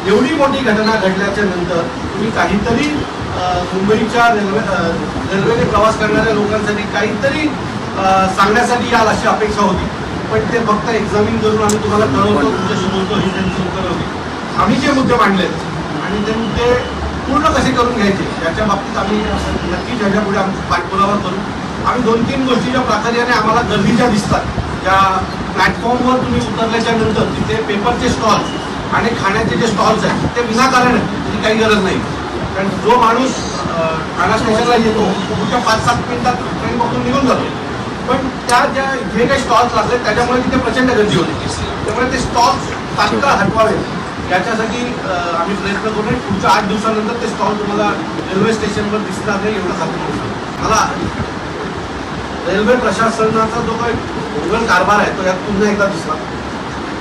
एवढी मोठी घटना घडल्याच्या नंतर तुम्ही काहीतरी मुंबईच्या रेल्वेने प्रवास करणाऱ्या लोकांसाठी काहीतरी सांगण्यासाठी याल अशी अपेक्षा होती, पण ते फक्त एक्झामिन करून आम्ही तुम्हाला कळवतो, तुमच्याशी बोलतो ही त्यांची उत्तर होती. आम्ही जे मुद्दे मांडलेत आणि ते मुद्दे पूर्ण कसे करून घ्यायचे याच्या बाबतीत आम्ही नक्कीच ह्याच्यापुढे आमचा पाठपुरावा करू. आम्ही 2-3 गोष्टीच्या प्राधान्याने आम्हाला गरजेच्या दिसतात. ज्या प्लॅटफॉर्मवर तुम्ही उतरल्याच्या नंतर तिथे पेपरचे स्टॉल्स आणि खाण्याचे जे स्टॉल्स आहेत ते विनाकारण आहेत, त्याची काही गरज नाही. कारण जो माणूस ठाणा स्टेशनला येतो पुढच्या 5-7 मिनिटात ट्रेन बघून निघून जातो, पण त्या जे काही स्टॉल्स लागले त्याच्यामुळे तिथे प्रचंड गर्दी होती. त्यामुळे ते स्टॉल्स तात्काळ हटवावे याच्यासाठी आम्ही प्रयत्न करू. पुढच्या 8 दिवसानंतर ते स्टॉल तुम्हाला रेल्वे स्टेशनवर दिसणार नाही एवढं खात्री करू. मला रेल्वे प्रशासनाचा जो काही भोंगळ कारभार आहे तो यात पुन्हा एकदा दिसला.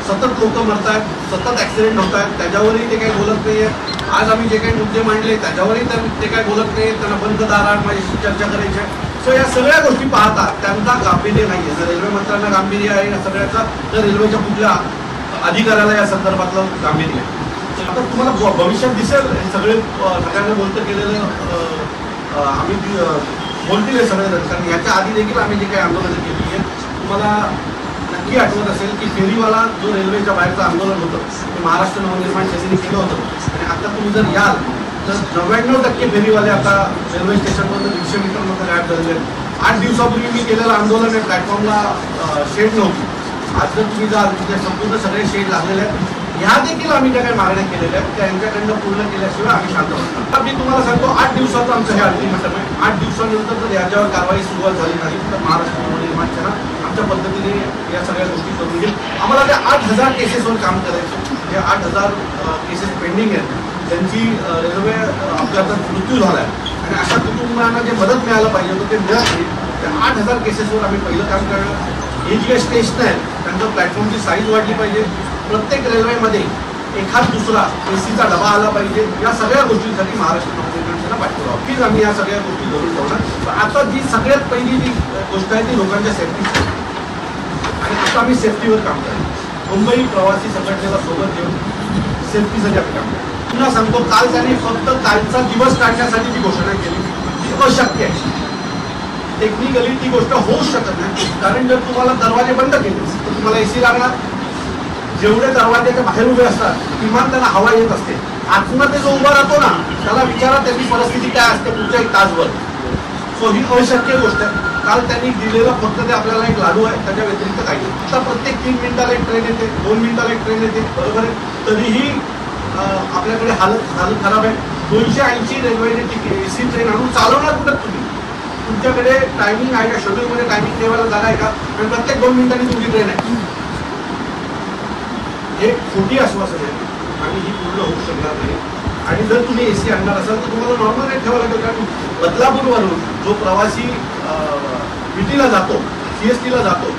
सतत लोक मरत आहेत, सतत ॲक्सिडेंट होत आहेत, त्याच्यावरही ते काही बोलत नाही आहे. आज आम्ही जे काही मुद्दे मांडले त्याच्यावरही ते काही बोलत नाही. त्यांना बंद दारात माझ्याशी चर्चा करायची आहे. सो या सगळ्या गोष्टी पाहता त्यांचा गांभीर्य नाही आहे. जर रेल्वे मंत्र्यांना गांभीर्य आहे या सगळ्याचा, तर रेल्वेच्या कुठल्या अधिकाऱ्याला या संदर्भातलं गांभीर्य आहे. आता तुम्हाला भविष्यात दिसेल हे सगळ्यांना बोलतं केलेलं आम्ही बोलतील हे सगळे जण. कारण याच्या आधी देखील आम्ही जे काही आंदोलनं केली आहे, तुम्हाला नक्की आठवत असेल की फेरीवाला जो रेल्वेच्या बाहेरचं आंदोलन होतं ते महाराष्ट्र नवनिर्माण सेनेने केलं होतं. आणि आता तुम्ही जर याल तर 99% फेरीवाले आता रेल्वे स्टेशनवरून 100 मीटरमध्ये गायब झालेले आहेत. 8 दिवसापूर्वी मी केलेलं आंदोलन आहे, प्लॅटफॉर्मला शेड नव्हती. आज जर तुम्ही जाल तिथे संपूर्ण सगळे शेड लागलेले आहेत. ह्या देखील आम्ही ज्या काही मागण्या केलेल्या आहेत त्या यांच्याकडनं पूर्ण केल्याशिवाय आम्ही शांत बसणार. मी तुम्हाला सांगतो 8 दिवसाचं आमचं हे अल्टिमेटम आहे. 8 दिवसानंतर जर याच्यावर कारवाई सुरुवात झाली नाही तर महाराष्ट्र नवनिर्माण सेना आमच्या पद्धतीने या सगळ्या गोष्टी करून घेईल. आम्हाला त्या 8000 केसेसवर काम करायचं. जे 8000 केसेस पेंडिंग आहेत त्यांची रेल्वे अपघातात मृत्यू झाला आहे आणि अशा कुटुंबांना जे मदत मिळायला पाहिजे होतं ते मिळत नाही. त्या 8000 केसेसवर आम्ही पहिलं काम करणार. हे जी काही स्टेशन आहेत त्यांचं प्लॅटफॉर्मची साईज वाढली पाहिजे. प्रत्येक रेल्वेमध्ये एखाद दुसरा एसीचा डबा आला पाहिजे. या सगळ्या गोष्टींसाठी महाराष्ट्र नवनिर्माण सेना पाठपुरावा हीच आम्ही या सगळ्या गोष्टी करून ठेवणार. आता जी सगळ्यात पहिली जी गोष्ट आहे ती लोकांच्या सेफ्टीची आणि आता आम्ही सेफ्टीवर काम करतो. मुंबई प्रवासी संघटनेला सोबत घेऊन सेफ्टीसाठी आम्ही काम करतो. पुन्हा सांगतो, काल त्यांनी फक्त कालचा दिवस काढण्यासाठी ती घोषणा केली ती अशक्य आहे. टेक्निकली ती गोष्ट होऊच शकत नाही. कारण जर तुम्हाला दरवाजे बंद केले तर तुम्हाला एसी लागणार. जेवढे दरवाजाच्या बाहेर उभे असतात किमान त्यांना हवा येत असते. आतमध्ये जो उभा राहतो ना त्याला विचारा त्याची परिस्थिती काय असते पुढच्या 1 तासभर. सो ही अशक्य गोष्ट आहे. काल त्यांनी दिलेलं फक्त ते आपल्याला एक लाडू आहे, त्याच्या व्यतिरिक्त काही नाही. आता प्रत्येक 3 मिनिटाला एक ट्रेन येते, 2 मिनिटाला एक ट्रेन येते, बरोबर आहे. तरीही आपल्याकडे हालत खराब आहे. 280 रेल्वेने एसी ट्रेन आणून चालवणार कुठं तुम्ही? तुमच्याकडे टायमिंग आहे का? शेड्यूलमध्ये टायमिंग ठेवायला जागा आहे का? आणि प्रत्येक 2 मिनिटांनी तुमची ट्रेन आहे. हे खोटी आश्वासन आहे आणि ही पूर्ण होऊ शकणार नाही. आणि जर तुम्ही एसी आणणार असाल तर तुम्हाला नॉर्मल रेट ठेवावं लागेल. कारण बदलापूरवरून जो प्रवासी विटीला जातो, CSTला जातो,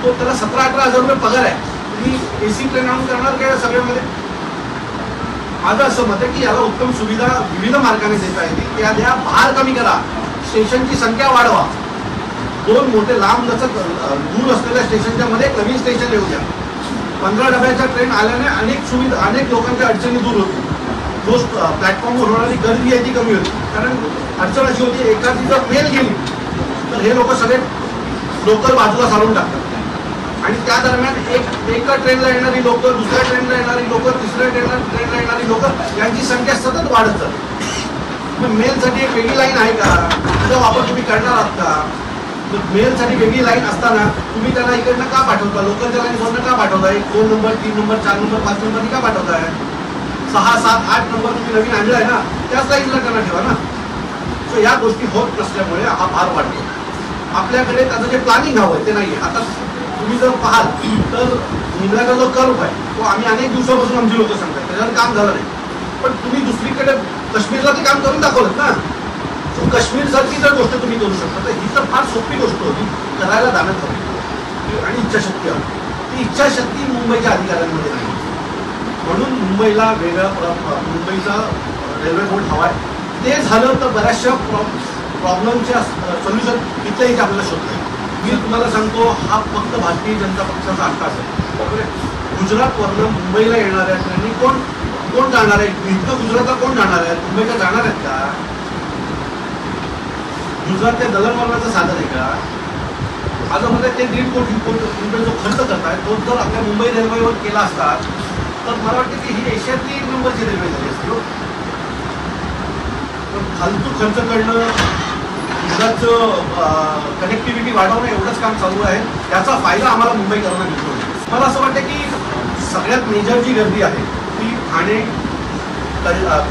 तो त्याला 17-18 हजार रुपये पगार आहे. तुम्ही एसी ट्रेन आणून करणार काय सगळ्यामध्ये? माझं असं मत आहे की याला उत्तम सुविधा विविध मार्गाने देता येतील. त्या द्या, भार कमी करा, स्टेशनची संख्या वाढवा. 2 मोठे लांब लचक दूर असलेल्या स्टेशनच्या मध्ये नवीन स्टेशन येऊ द्या. 15 डब्याच्या ट्रेन आल्याने अनेक लोकांच्या अडचणी दूर होतील. जो प्लॅटफॉर्मवर होणारी गर्दी आहे ती कमी होती. कारण अडचण अशी होती, एखादी जर मेल गेली तर हे लोक सगळे लोकल बाजूला सारून टाकतात आणि त्या दरम्यान एका ट्रेनला येणारी लोक, दुसऱ्या ट्रेनला येणारी लोक, तिसऱ्या ट्रेनला येणारी लोक यांची संख्या सतत वाढत जाते. मग मेलसाठी एक वेगळी लाईन आहे का? त्याचा वापर तुम्ही करणार आहात का? मेलसाठी वेगळी लाईन असताना तुम्ही त्यांना इकडनं का पाठवता? लोकलच्या लाईनवरनं का पाठवताय? 2 नंबर, 3 नंबर, 4 नंबर, 5 नंबर का पाठवताय? 6, 7, 8 नंबर तुम्ही नवीन आणलाय ना, त्याच लाईनला त्यांना ठेवा ना. सो या गोष्टी होत नसल्यामुळे हा भार वाढतो. आपल्याकडे त्याचं जे प्लॅनिंग हवं ते नाही. आता तुम्ही जर पाहाल तर निम्याचा जो कर्व आहे तो आम्ही अनेक दिवसापासून आमची लोक सांगतात त्याच्यावर काम झालं नाही. पण तुम्ही दुसरीकडे काश्मीरला ते काम करून दाखवलं ना. सो काश्मीरसारखी जर गोष्ट तुम्ही करू शकता तर ही तर फार सोपी गोष्ट होती. करायला जाण्यात हवी आणि इच्छाशक्ती हवी. ती इच्छाशक्ती मुंबईच्या अधिकाऱ्यांमध्ये नाही. म्हणून मुंबईला मुंबईचा रेल्वे बोर्ड हवा आहे. ते झालं तर बऱ्याचशा प्रॉब्लेमच्या सोल्युशन इथल्या इथे आपल्याला शोधता येईल. मी तुम्हाला सांगतो, हा फक्त भारतीय जनता पक्षाचा अट्टास आहे. गुजरातवरनं मुंबईला येणाऱ्या ट्रेनी कोण कोण जाणार आहे? इथं गुजरातला कोण जाणार आहे? मुंबईला जाणार आहेत का? गुजरात ते दळणवळणाचं साधन आहे का? आज म्हणजे ते 1.5 कोटी रुपये जो खर्च करताय तो जर आपल्या मुंबई रेल्वेवर केला असता तर मला वाटतं की ही एशियातली 1 नंबरची रेल्वे झाली असती. पण फालतू खर्च करणं, गुजरातचं कनेक्टिव्हिटी वाढवणं एवढंच काम चालू आहे. त्याचा फायदा आम्हाला मुंबईकरांना मिळतो. मला असं वाटतं की सगळ्यात मेजर जी गर्दी आहे ती ठाणे,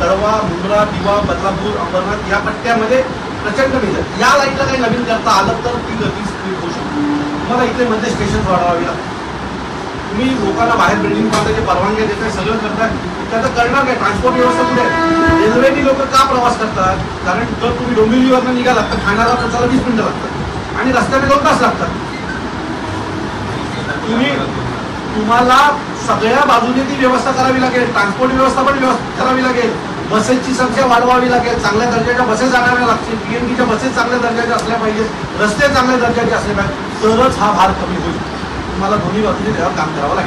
कळवा, मुंब्रा, दिवा, बदलापूर, अंबरनाथ या पट्ट्यामध्ये प्रचंड मेजर. या लाईनला काही नवीन करता आलं तर ती गर्दी स्पीड होऊ शकते. तुम्हाला इथले मध्ये स्टेशन वाढवावी लागतात. तुम्ही लोकांना बाहेर बिल्डिंग बांधायचे परवानगी देताय, सगळं करताय, त्याचं करणार काय? ट्रान्सपोर्ट व्यवस्था कुठे आहे? रेल्वेनी लोक का प्रवास करतात? कारण जर तुम्ही डोंबिवलीवरनं निघालात तर ठाण्याला पोहोचायला 20 मिनिटं लागतात आणि रस्त्याने 2 तास लागतात. तुम्हाला सगळ्या बाजूने ती व्यवस्था करावी लागेल. ट्रान्सपोर्ट व्यवस्था पण करावी लागेल. बसेसची संख्या वाढवावी लागेल. चांगल्या दर्जाच्या बसेस आणाव्या लागतील. पीएमपीच्या बसेस चांगल्या दर्जाच्या असल्या पाहिजेत. रस्ते चांगल्या दर्जाचे असले पाहिजे. तरच हा भार कमी होईल. तुम्हाला दोन्ही बाजूने तेव्हा काम करावं लागेल.